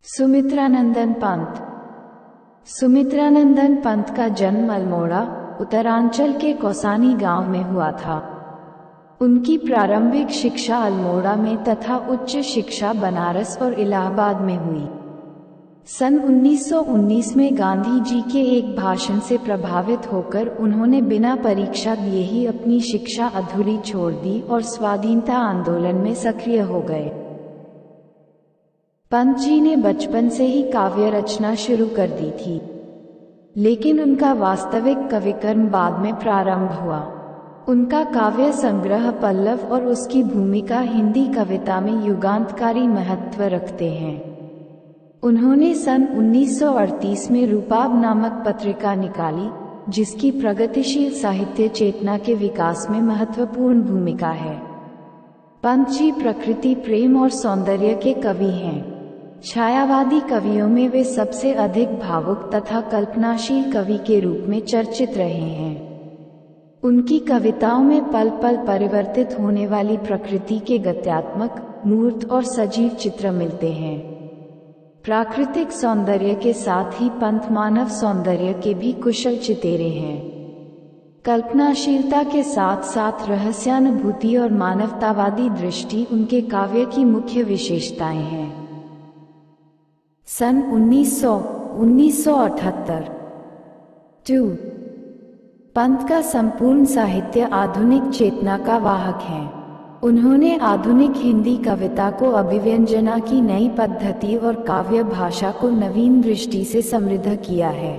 सुमित्रानंदन पंत। सुमित्रानंदन पंत का जन्म अल्मोड़ा, उत्तरांचल के कौसानी गांव में हुआ था। उनकी प्रारंभिक शिक्षा अल्मोड़ा में तथा उच्च शिक्षा बनारस और इलाहाबाद में हुई। सन 1919 में गांधी जी के एक भाषण से प्रभावित होकर उन्होंने बिना परीक्षा दिए ही अपनी शिक्षा अधूरी छोड़ दी और स्वाधीनता आंदोलन में सक्रिय हो गए। पंत जी ने बचपन से ही काव्य रचना शुरू कर दी थी, लेकिन उनका वास्तविक कविकर्म बाद में प्रारंभ हुआ। उनका काव्य संग्रह पल्लव और उसकी भूमिका हिंदी कविता में युगांतकारी महत्व रखते हैं। उन्होंने सन 1938 में रूपाब नामक पत्रिका निकाली, जिसकी प्रगतिशील साहित्य चेतना के विकास में महत्वपूर्ण भूमिका है। पंत जी प्रकृति प्रेम और सौंदर्य के कवि हैं। छायावादी कवियों में वे सबसे अधिक भावुक तथा कल्पनाशील कवि के रूप में चर्चित रहे हैं। उनकी कविताओं में पल पल परिवर्तित होने वाली प्रकृति के गत्यात्मक, मूर्त और सजीव चित्र मिलते हैं। प्राकृतिक सौंदर्य के साथ ही पंत मानव सौंदर्य के भी कुशल चितेरे हैं। कल्पनाशीलता के साथ साथ रहस्यानुभूति और मानवतावादी दृष्टि उनके काव्य की मुख्य विशेषताएं हैं। सन 1978 पंत का संपूर्ण साहित्य आधुनिक चेतना का वाहक है। उन्होंने आधुनिक हिंदी कविता को अभिव्यंजना की नई पद्धति और काव्य भाषा को नवीन दृष्टि से समृद्ध किया है।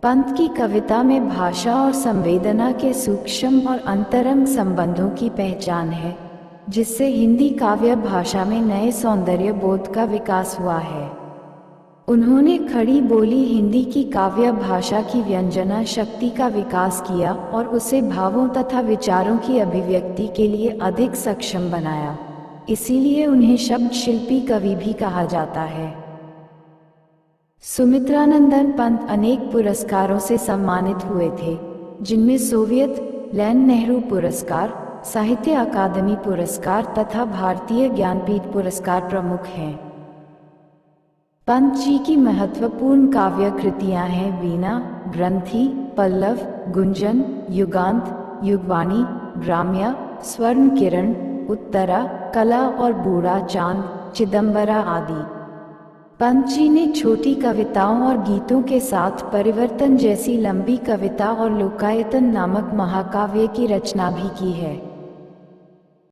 पंत की कविता में भाषा और संवेदना के सूक्ष्म और अंतरंग संबंधों की पहचान है, जिससे हिंदी काव्य भाषा में नए सौंदर्य बोध का विकास हुआ है। उन्होंने खड़ी बोली हिंदी की काव्य भाषा की व्यंजना शक्ति का विकास किया और उसे भावों तथा विचारों की अभिव्यक्ति के लिए अधिक सक्षम बनाया। इसीलिए उन्हें शब्द शिल्पी कवि भी कहा जाता है। सुमित्रानंदन पंत अनेक पुरस्कारों से सम्मानित हुए थे, जिनमें सोवियत लैंड नेहरू पुरस्कार, साहित्य अकादमी पुरस्कार तथा भारतीय ज्ञानपीठ पुरस्कार प्रमुख हैं। पंत जी की महत्वपूर्ण काव्य कृतियां हैं वीणा, ग्रंथि, पल्लव, गुंजन, युगांत, युगवाणी, ग्राम्य, स्वर्ण किरण, उत्तरा, कला और बूढ़ा चांद, चिदंबरा आदि। पंत जी ने छोटी कविताओं और गीतों के साथ परिवर्तन जैसी लंबी कविता और लोकायतन नामक महाकाव्य की रचना भी की है।